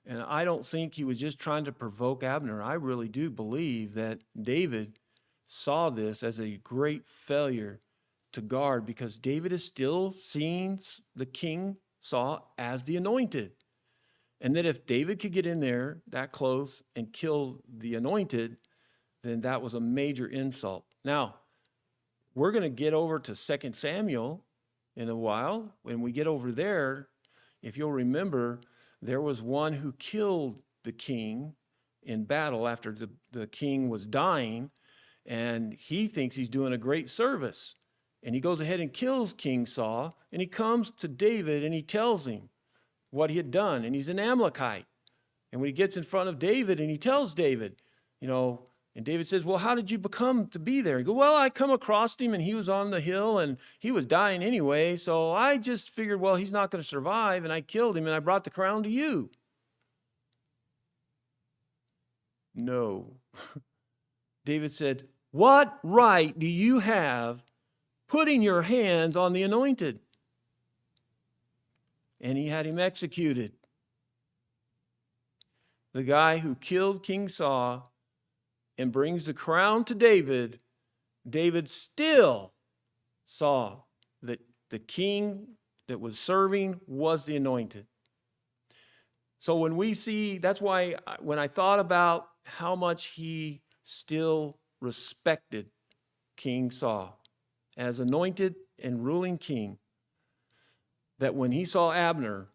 I don't think he was just trying to provoke Abner. I really do believe that David saw this as a great failure to guard, because David is still seeing the king Saul as the anointed. And that if David could get in there that close and kill the anointed, then that was a major insult. Now, we're going to get over to 2 Samuel in a while. When we get over there, if you'll remember, there was one who killed the king in battle after the king was dying, and he thinks he's doing a great service. And he goes ahead and kills King Saul, and he comes to David and he tells him what he had done, and he's an Amalekite. And when he gets in front of David and he tells David, and David says, well, how did you become to be there? He goes, well, I come across him and he was on the hill and he was dying anyway. So I just figured, well, he's not going to survive. And I killed him and I brought the crown to you. No. David said, what right do you have putting your hands on the anointed? And he had him executed. The guy who killed King Saul and brings the crown to David, David still saw that the king that was serving was the anointed. So when we see, that's why when I thought about how much he still respected King Saul as anointed and ruling king, that when he saw Abner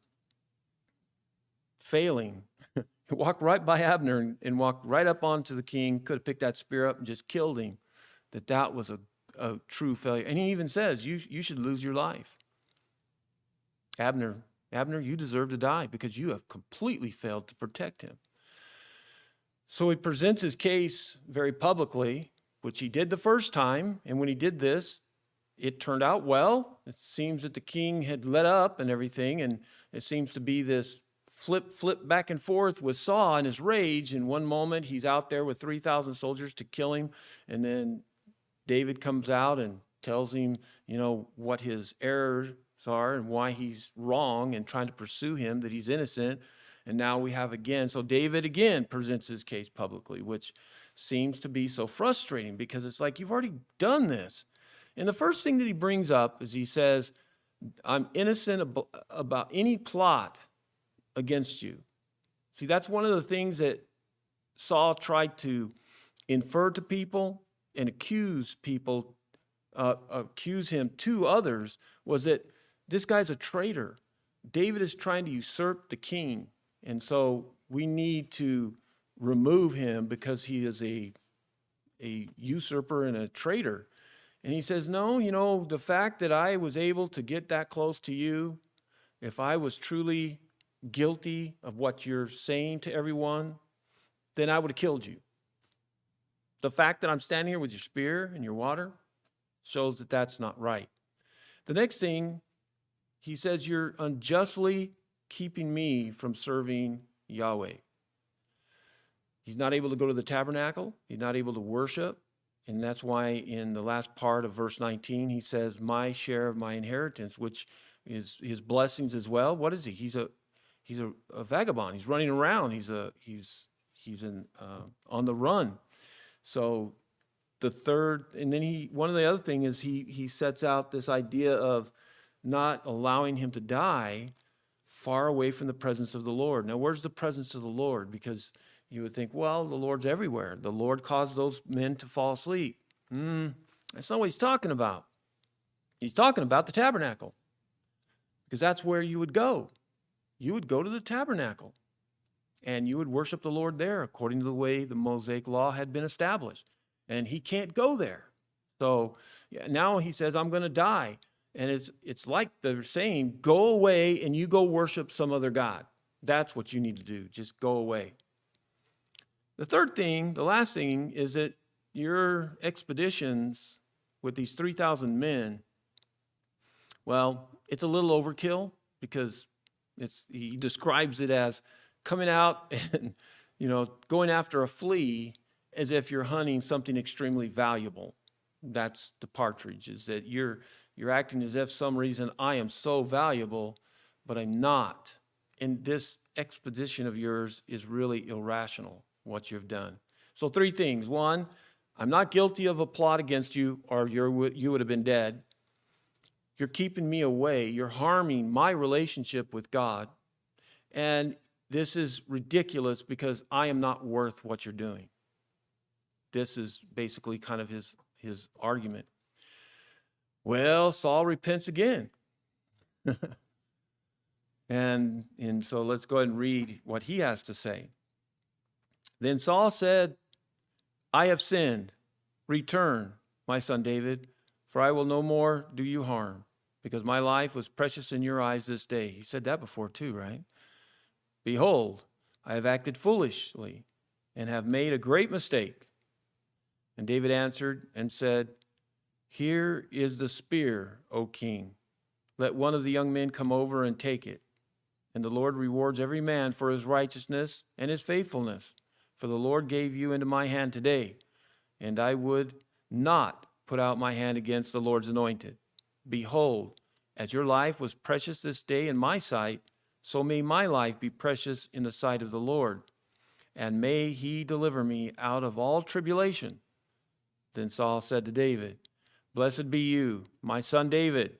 failing, he walked right by Abner and walked right up onto the king, could have picked that spear up and just killed him, that was a true failure. And he even says, you should lose your life. Abner, you deserve to die because you have completely failed to protect him. So he presents his case very publicly, which he did the first time. And when he did this, it turned out well. It seems that the king had let up and everything. And it seems to be this flip back and forth with Saul in his rage. In one moment, he's out there with 3,000 soldiers to kill him. And then David comes out and tells him, what his errors are and why he's wrong and trying to pursue him, that he's innocent. And now we have again. So David again presents his case publicly, which seems to be so frustrating because it's like, you've already done this. And the first thing that he brings up is he says, I'm innocent about any plot against you. See, that's one of the things that Saul tried to infer to people and accuse him to others, was that this guy's a traitor. David is trying to usurp the king. And so we need to remove him because he is a usurper and a traitor. And he says, no, the fact that I was able to get that close to you, if I was truly guilty of what you're saying to everyone, then I would have killed you. The fact that I'm standing here with your spear and your water shows that that's not right. The next thing, he says, you're unjustly keeping me from serving Yahweh. He's not able to go to the tabernacle. He's not able to worship. And that's why in the last part of verse 19, he says, my share of my inheritance, which is his blessings as well. What is he? He's a vagabond. He's running around. He's on the run. So the third, and then one of the other thing is he sets out this idea of not allowing him to die far away from the presence of the Lord. Now, where's the presence of the Lord? Because you would think, well, the Lord's everywhere. The Lord caused those men to fall asleep. That's not what he's talking about. He's talking about the tabernacle, because that's where you would go. You would go to the tabernacle, and you would worship the Lord there according to the way the Mosaic law had been established. And he can't go there. So now he says, I'm going to die. And it's like they're saying, go away and you go worship some other god. That's what you need to do. Just go away. The last thing is that your expeditions with these 3,000 men, well, it's a little overkill because he describes it as coming out and, going after a flea as if you're hunting something extremely valuable. That's the partridge, is that you're acting as if some reason I am so valuable, but I'm not. And this expedition of yours is really irrational, what you've done. So 3 things. 1, I'm not guilty of a plot against you, or you would have been dead. You're keeping me away. You're harming my relationship with God. And this is ridiculous because I am not worth what you're doing. This is basically kind of his argument. Well, Saul repents again. and so let's go ahead and read what he has to say. Then Saul said, I have sinned. Return, my son David, for I will no more do you harm, because my life was precious in your eyes this day. He said that before too, right? Behold, I have acted foolishly and have made a great mistake. And David answered and said, Here is the spear, O king. Let one of the young men come over and take it. And the Lord rewards every man for his righteousness and his faithfulness. For the Lord gave you into my hand today, and I would not put out my hand against the Lord's anointed. Behold, as your life was precious this day in my sight, so may my life be precious in the sight of the Lord, and may he deliver me out of all tribulation. Then Saul said to David, Blessed be you, my son David.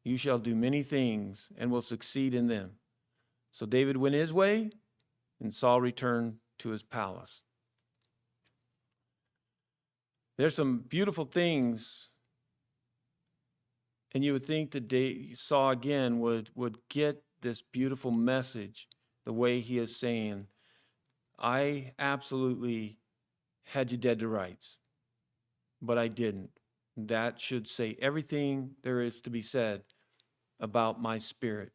You shall do many things and will succeed in them. So David went his way, and Saul returned to his palace. There's some beautiful things, and you would think that Saul again would get this beautiful message the way he is saying, I absolutely had you dead to rights, but I didn't. That should say everything there is to be said about my spirit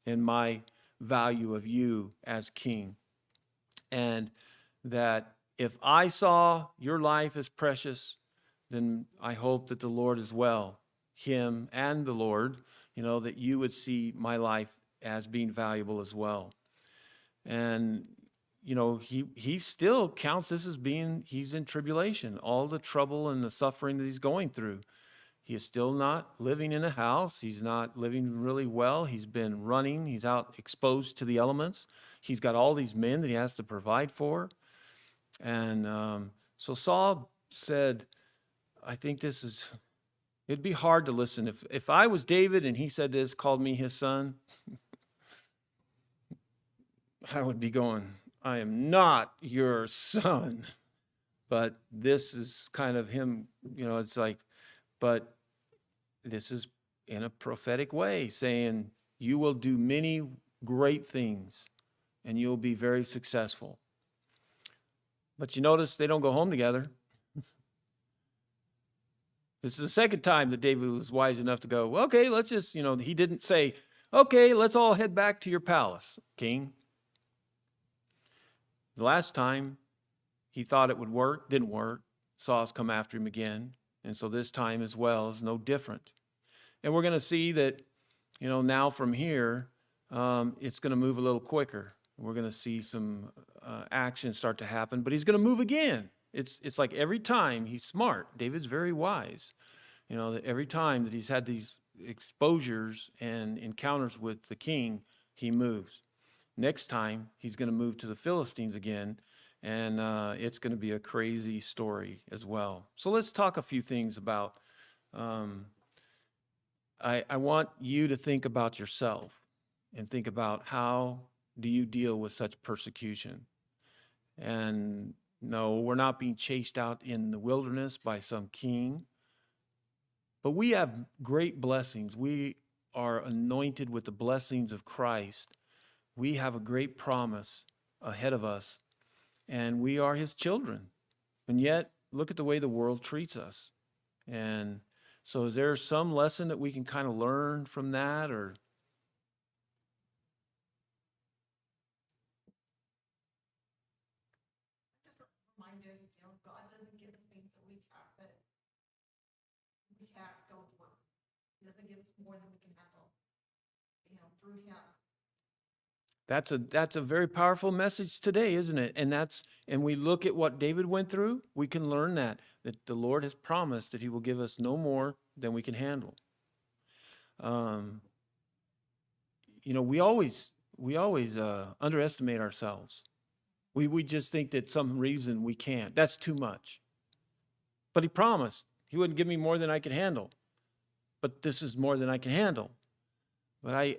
and my value of you as king. And that if I saw your life as precious, then I hope that the Lord as well, him and the Lord, that you would see my life as being valuable as well. And, he still counts this as being, he's in tribulation, all the trouble and the suffering that he's going through. He is still not living in a house. He's not living really well. He's been running. He's out exposed to the elements. He's got all these men that he has to provide for. And so Saul said, I think it'd be hard to listen. If I was David and he said this, called me his son, I would be going, I am not your son. But this is kind of him, it's like, but this is in a prophetic way saying, you will do many great things and you'll be very successful. But you notice they don't go home together. This is the second time that David was wise enough to go, okay, let's just, he didn't say, okay, let's all head back to your palace, king. The last time he thought it would work, didn't work. Saul's come after him again. And so this time as well is no different. And we're going to see that, now from here, it's going to move a little quicker. We're going to see some action start to happen, but he's going to move again. It's like every time he's smart. David's very wise. That every time that he's had these exposures and encounters with the king, he moves. Next time, he's going to move to the Philistines again, and it's going to be a crazy story as well. So let's talk a few things about, I want you to think about yourself and think about how do you deal with such persecution. And no, we're not being chased out in the wilderness by some king, but we have great blessings. We are anointed with the blessings of Christ. We have a great promise ahead of us, and we are his children. And yet, look at the way the world treats us. And so is there some lesson that we can kind of learn from that, or? Just reminded, God doesn't give us things that we can't go through. He doesn't give us more than we can handle, through him. That's a very powerful message today, isn't it? And we look at what David went through, we can learn that the Lord has promised that he will give us no more than we can handle. We always underestimate ourselves. We just think that some reason we can't. That's too much. But he promised he wouldn't give me more than I could handle. But this is more than I can handle. But I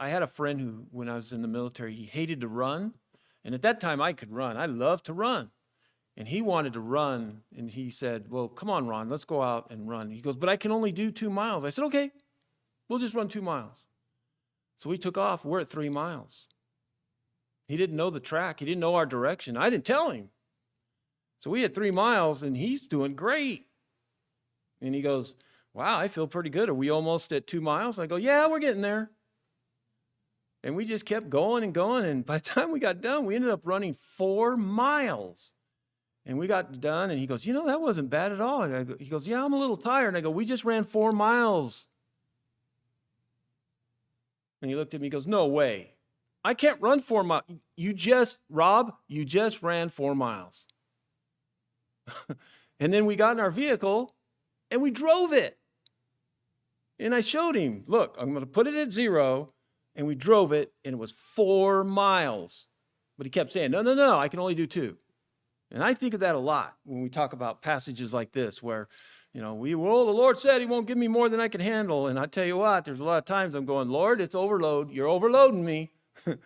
had a friend who, when I was in the military, he hated to run. And at that time, I could run. I loved to run. And he wanted to run. And he said, well, come on, Ron, let's go out and run. He goes, but I can only do 2 miles. I said, okay, we'll just run 2 miles. So we took off. We're at 3 miles. He didn't know the track. He didn't know our direction. I didn't tell him. So we had 3 miles, and he's doing great. And he goes, wow, I feel pretty good. Are we almost at 2 miles? I go, yeah, we're getting there. And we just kept going and going. And by the time we got done, we ended up running 4 miles. And we got done, and he goes, that wasn't bad at all. And he goes, yeah, I'm a little tired. And I go, we just ran 4 miles. And he looked at me and goes, no way. I can't run 4 miles. Rob, you just ran 4 miles. And then we got in our vehicle, and we drove it. And I showed him, look, I'm going to put it at 0. And we drove it, and it was 4 miles. But he kept saying, no, I can only do 2. And I think of that a lot when we talk about passages like this where, the Lord said he won't give me more than I can handle. And I tell you what, there's a lot of times I'm going, Lord, it's overload. You're overloading me. And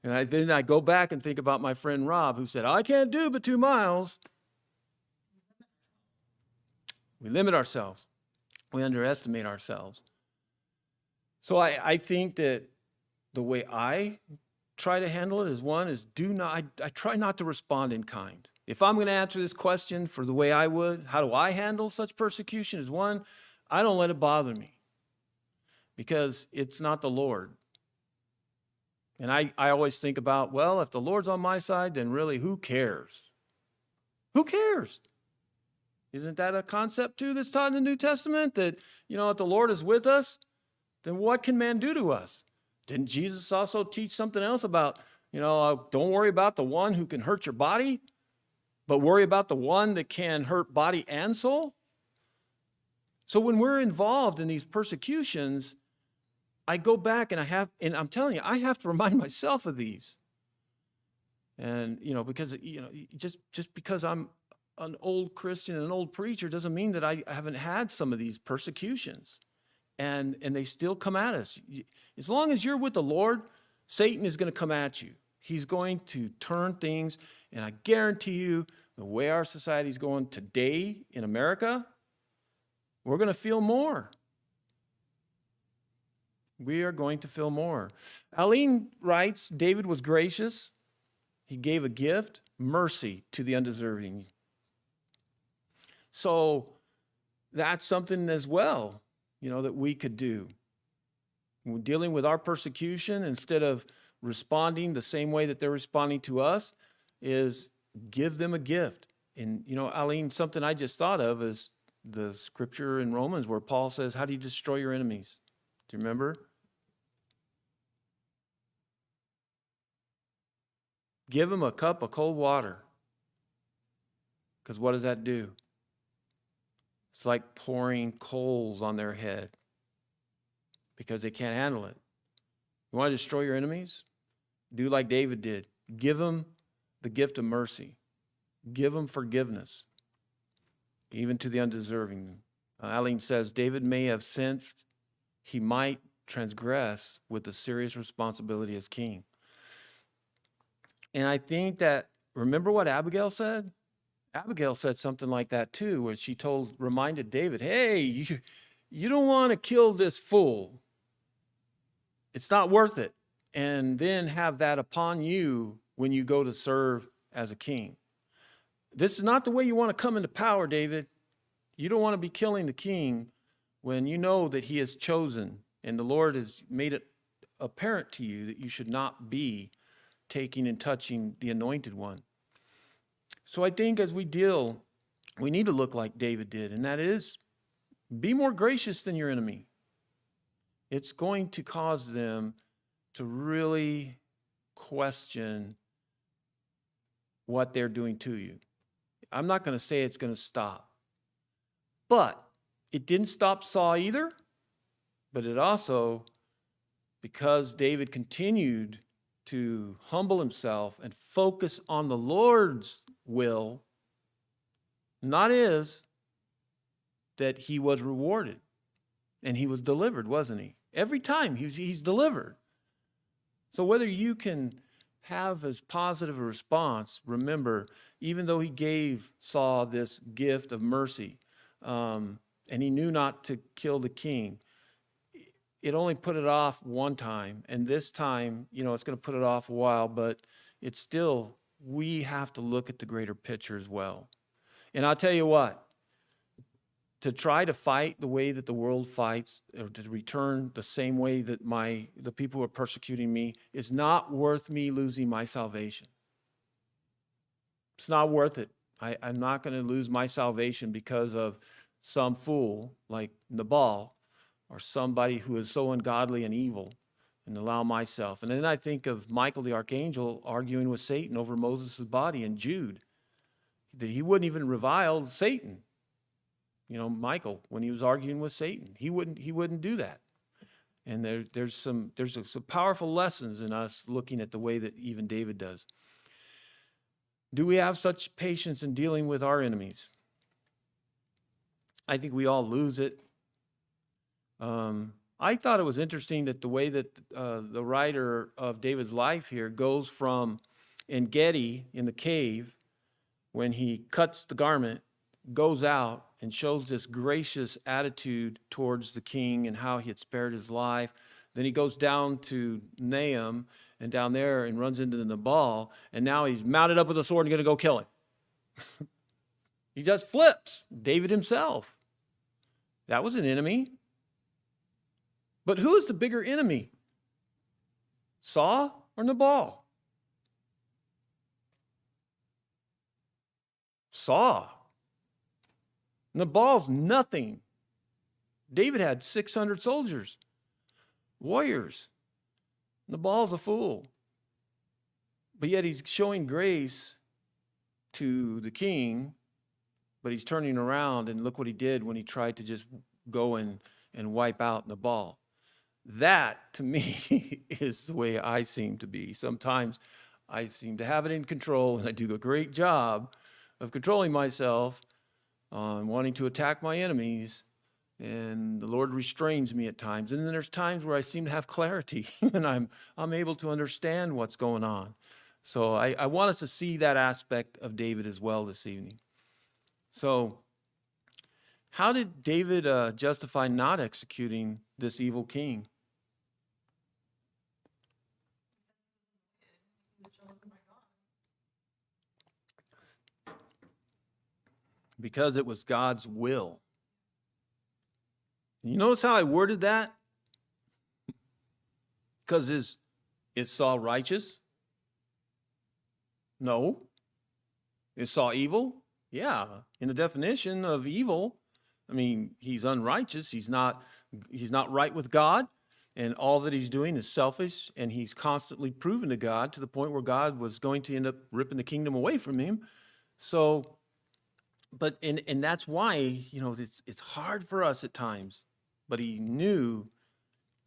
then I go back and think about my friend Rob, who said, I can't do but 2 miles. We limit ourselves. We underestimate ourselves. So I think that the way I try to handle it is I try not to respond in kind. If I'm going to answer this question for the way I would, how do I handle such persecution? Is one, I don't let it bother me because it's not the Lord. And I always think about, well, if the Lord's on my side, then really who cares? Who cares? Isn't that a concept too that's taught in the New Testament that, if the Lord is with us, then what can man do to us? Didn't Jesus also teach something else about, don't worry about the one who can hurt your body, but worry about the one that can hurt body and soul? So when we're involved in these persecutions, I go back and I'm telling you, I have to remind myself of these. And, because, just because I'm an old Christian and an old preacher doesn't mean that I haven't had some of these persecutions. And they still come at us. As long as you're with the Lord, Satan is going to come at you. He's going to turn things, and I guarantee you, the way our society is going today in America, we're going to feel more. We are going to feel more. Aline writes, David was gracious. He gave a gift, mercy to the undeserving. So that's something as well, that we could do. When we're dealing with our persecution, instead of responding the same way that they're responding to us, is give them a gift. And, Aline, something I just thought of is the scripture in Romans where Paul says, how do you destroy your enemies? Do you remember? Give them a cup of cold water. Because what does that do? It's like pouring coals on their head because they can't handle it. You want to destroy your enemies? Do like David did. Give them the gift of mercy. Give them forgiveness, even to the undeserving. Aline says, David may have sensed he might transgress with the serious responsibility as king. And I think that, remember what Abigail said? Abigail said something like that too, where she reminded David, hey, you don't want to kill this fool. It's not worth it. And then have that upon you when you go to serve as a king. This is not the way you want to come into power, David. You don't want to be killing the king when you know that he is chosen and the Lord has made it apparent to you that you should not be taking and touching the anointed one. So I think as we deal, we need to look like David did, and that is be more gracious than your enemy. It's going to cause them to really question what they're doing to you. I'm not going to say it's going to stop, but it didn't stop Saul either, but it also, because David continued to humble himself and focus on the Lord's will, not his, that he was rewarded and he was delivered, wasn't he? Every time he's delivered. So whether you can have as positive a response, remember, even though he gave Saul this gift of mercy, and he knew not to kill the king, it only put it off one time. And this time, it's going to put it off a while, but it's still, we have to look at the greater picture as well. And I'll tell you what, to try to fight the way that the world fights, or to return the same way that the people who are persecuting me, is not worth me losing my salvation. It's not worth it. I'm not going to lose my salvation because of some fool like Nabal or somebody who is so ungodly and evil, and allow myself. And then I think of Michael the archangel arguing with Satan over Moses' body in Jude, that he wouldn't even revile Satan. You know, Michael, when he was arguing with Satan, he wouldn't do that. And there's some powerful lessons in us looking at the way that even David does. Do we have such patience in dealing with our enemies? I think we all lose it. I thought it was interesting that the way that the writer of David's life here goes from En-Gedi in the cave, when he cuts the garment, goes out and shows this gracious attitude towards the king and how he had spared his life. Then he goes down to Nahum and down there and runs into Nabal, and now he's mounted up with a sword and going to go kill him. He just flips. David himself. That was an enemy. But who is the bigger enemy? Saul or Nabal? Saul. Nabal's nothing. David had 600 soldiers, warriors. Nabal's a fool. But yet he's showing grace to the king, but he's turning around, and look what he did when he tried to just go and wipe out Nabal. That, to me, is the way I seem to be. Sometimes I seem to have it in control, and I do a great job of controlling myself on wanting to attack my enemies, and the Lord restrains me at times. And then there's times where I seem to have clarity, and I'm able to understand what's going on. So I want us to see that aspect of David as well this evening. So how did David justify not executing this evil king? Because it was God's will. You notice how I worded that? Because is Saul righteous? No. Is Saul evil? Yeah. In the definition of evil, I mean, he's unrighteous. He's not right with God, and all that he's doing is selfish, and he's constantly proven to God to the point where God was going to end up ripping the kingdom away from him. So, but and that's why, you know, it's hard for us at times. But he knew,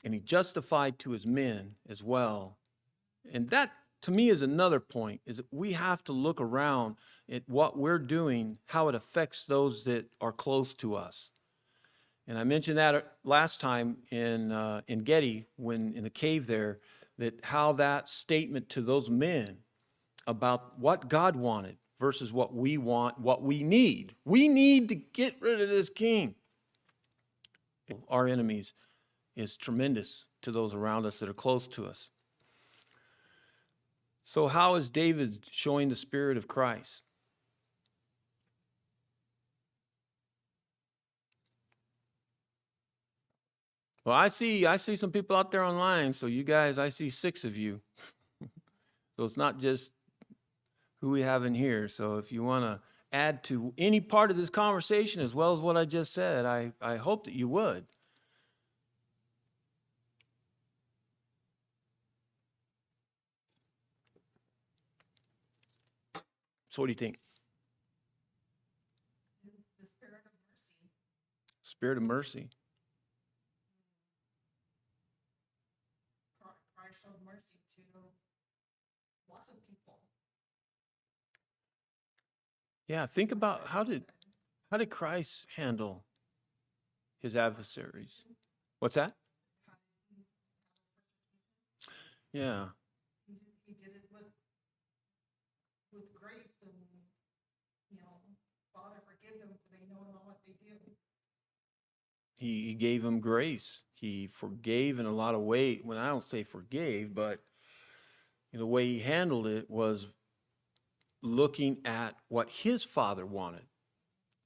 and he justified to his men as well. And that, to me, is another point, is that we have to look around at what we're doing, how it affects those that are close to us. And I mentioned that last time in En-Gedi, when in the cave there, that how that statement to those men about what God wanted versus what we want, what we need. We need to get rid of this king. Our enemies is tremendous to those around us that are close to us. So how is David showing the Spirit of Christ? Well, I see some people out there online. So you guys, I see 6 of you. So it's not just who we have in here. So if you want to add to any part of this conversation as well as what I just said, I hope that you would. So what do you think? The spirit of mercy. Spirit of mercy. Christ showed mercy to lots of people. Yeah, think about how did Christ handle his adversaries? What's that? Yeah. He did it with grace, and, you know, Father, forgive them, for they know not what they do. He gave him grace. He forgave in a lot of ways. Well, I don't say forgave, but the way he handled it was looking at what his Father wanted.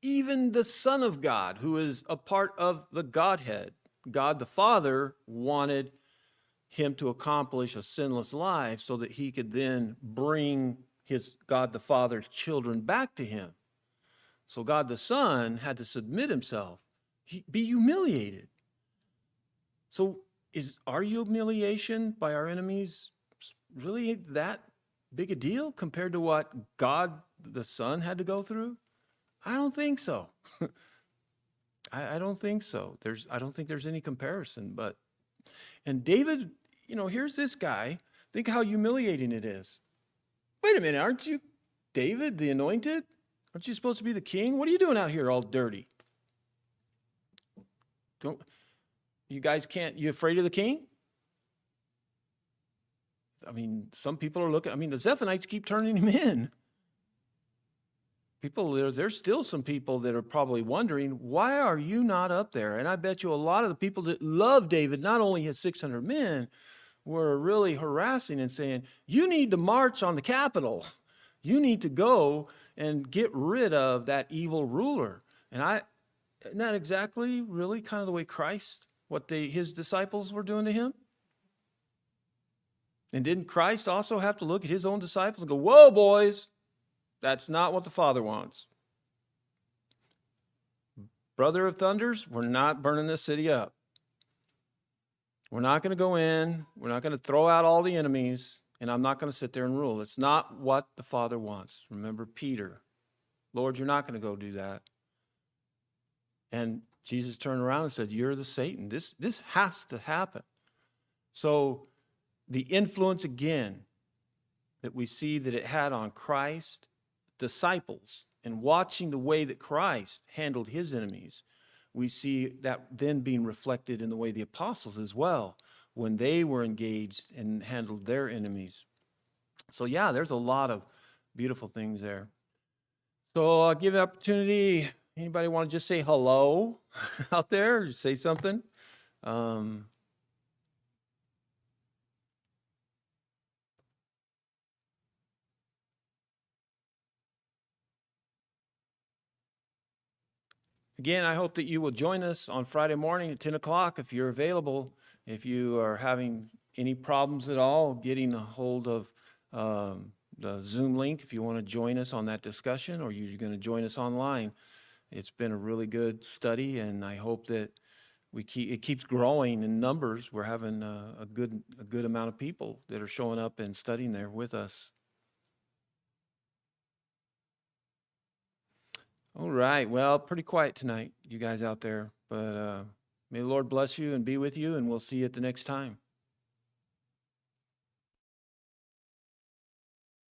even the Son of God, who is a part of the Godhead. God the Father wanted him to accomplish a sinless life so that he could then bring his God the Father's children back to him. So God the Son had to submit himself, be humiliated. So is our humiliation by our enemies really that big a deal compared to what God the Son had to go through? I don't think so. I don't think so. I don't think there's any comparison. And David, here's this guy. Think how humiliating it is. Wait a minute, aren't you David, the anointed? Aren't you supposed to be the king? What are you doing out here all dirty? You afraid of the king? I mean, some people are the Zephonites keep turning him in. There's still some people that are probably wondering, why are you not up there? And I bet you a lot of the people that love David, not only his 600 men, were really harassing and saying, you need to march on the capital. You need to go and get rid of that evil ruler. And isn't that exactly really kind of the way Christ, his disciples were doing to him? And didn't Christ also have to look at his own disciples and go, whoa, boys, that's not what the Father wants. Brother of Thunders, we're not burning this city up. We're not going to go in. We're not going to throw out all the enemies, and I'm not going to sit there and rule. It's not what the Father wants. Remember Peter. Lord, you're not going to go do that. And Jesus turned around and said, you're the Satan. This has to happen. So the influence again that we see that it had on Christ, disciples, and watching the way that Christ handled his enemies, we see that then being reflected in the way the apostles as well, when they were engaged and handled their enemies. So yeah, there's a lot of beautiful things there. So I'll give the opportunity. Anybody want to just say hello out there or say something? Again, I hope that you will join us on Friday morning at 10 o'clock if you're available. If you are having any problems at all getting a hold of the Zoom link, if you want to join us on that discussion, or you're going to join us online, it's been a really good study, and I hope that it keeps growing in numbers. We're having a good amount of people that are showing up and studying there with us. All right. Well, pretty quiet tonight, you guys out there, but may the Lord bless you and be with you, and we'll see you at the next time.